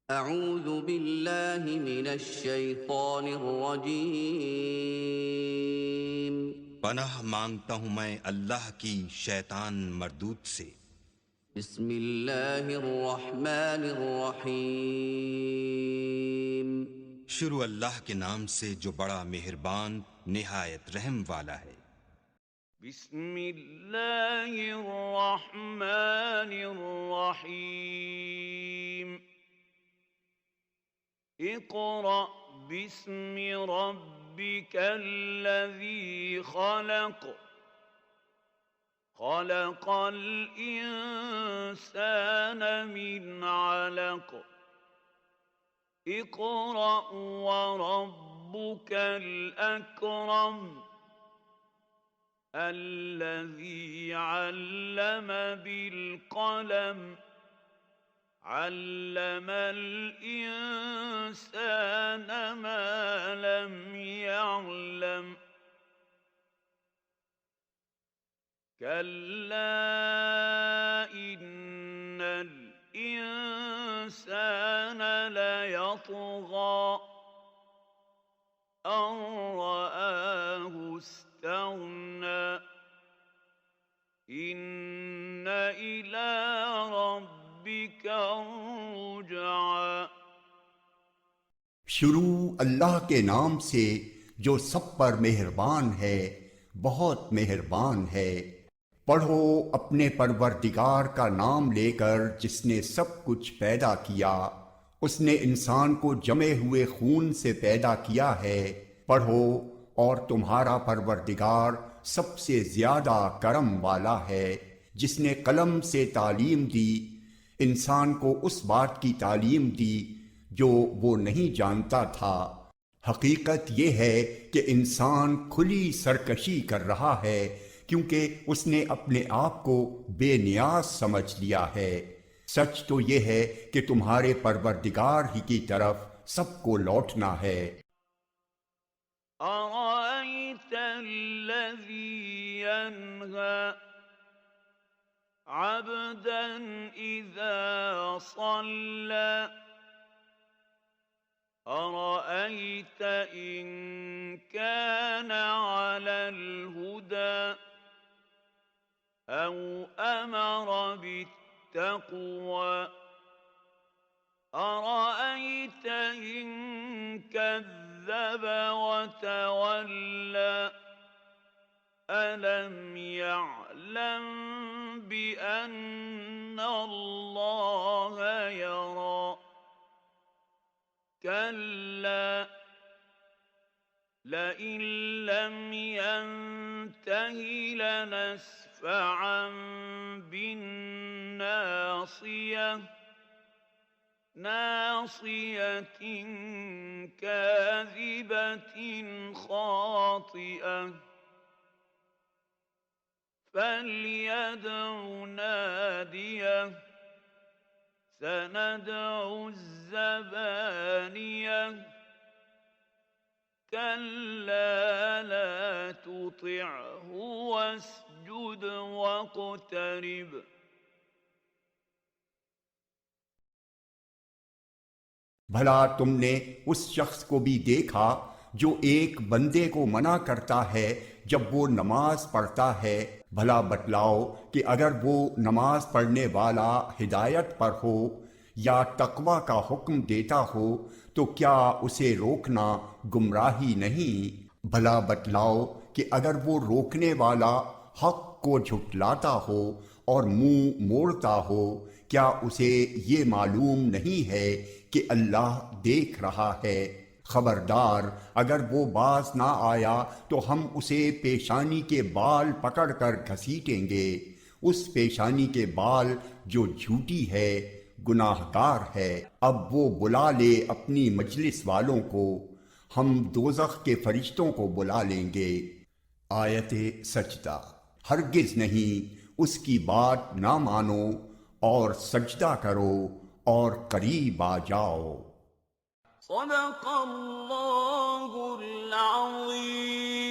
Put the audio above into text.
अऊज़ु बिल्लाहि मिनश शैतानिर रजीम। पनाह मांगता हूँ मैं अल्लाह की शैतान मरदूत से। बिस्मिल्लाहिर रहमानिर रहीम। शुरू अल्लाह के नाम से जो बड़ा मेहरबान निहायत रहम वाला है। बिस्मिल्लाहिर रहमानिर रहीम। इक़रा बिस्मि रब्बिकल्लज़ी खलक़ खलक़ल इंसान मिन अलक़। इक़रा वरब्बुकल अकरम अल्लज़ी अल्लम बिलक़लम अल्लमल इंसान मा लम यअलम। कल्ला इन्नल इंसान लयतग़ा अन रआहु इस्तग़ना इन्न इला रब्बिका रुजआ। शुरू अल्लाह के नाम से जो सब पर मेहरबान है, बहुत मेहरबान है। पढ़ो अपने परवरदिगार का नाम लेकर जिसने सब कुछ पैदा किया। उसने इंसान को जमे हुए खून से पैदा किया है। पढ़ो और तुम्हारा परवरदिगार सबसे ज्यादा करम वाला है, जिसने कलम से तालीम दी, इंसान को उस बात की तालीम दी जो वो नहीं जानता था। हकीकत ये है कि इंसान खुली सरकशी कर रहा है, क्योंकि उसने अपने आप को बेनियाज समझ लिया है। सच तो ये है कि तुम्हारे परवरदिगार ही की तरफ सबको लौटना है। अरअयतल्लज़ी यन्हा अब्दन इज़ा सल्ला अरअयत इन कान अलल हुदा औ अमर बित्तक़वा अरअयत इन कज़्ज़ब वतवल्ला अलम यअलम बिअन्न अल्लाह यरा कल्ला लइन लम यंतहि लनस्फ़अन बिन्नासियह नासियतिन काज़िबतिन खातिअह फल्यदउ नादियह सनदउ ज़बानियह कल्ला ला तुतिअहु वस्जुद वक़्तरिब। भला तुमने उस शख्स को भी देखा जो एक बंदे को मना करता है जब वो नमाज पढ़ता है। भला बतलाओ कि अगर वो नमाज पढ़ने वाला हिदायत पर हो या तकवा का हुक्म देता हो तो क्या उसे रोकना गुमराही नहीं? भला बतलाओ कि अगर वो रोकने वाला हक को झुठलाता हो और मुंह मोड़ता हो, क्या उसे ये मालूम नहीं है कि अल्लाह देख रहा है? खबरदार, अगर वो बाज ना आया तो हम उसे पेशानी के बाल पकड़कर घसीटेंगे। उस पेशानी के बाल जो झूठी है, गुनाहगार है। अब वो बुला ले अपनी मजलिस वालों को, हम दोज़ख के फरिश्तों को बुला लेंगे। आयते सजदा। हरगिज नहीं, उसकी बात ना मानो और सजदा करो और करीब आ जाओ। सदक़ल्लाहुल अज़ीम।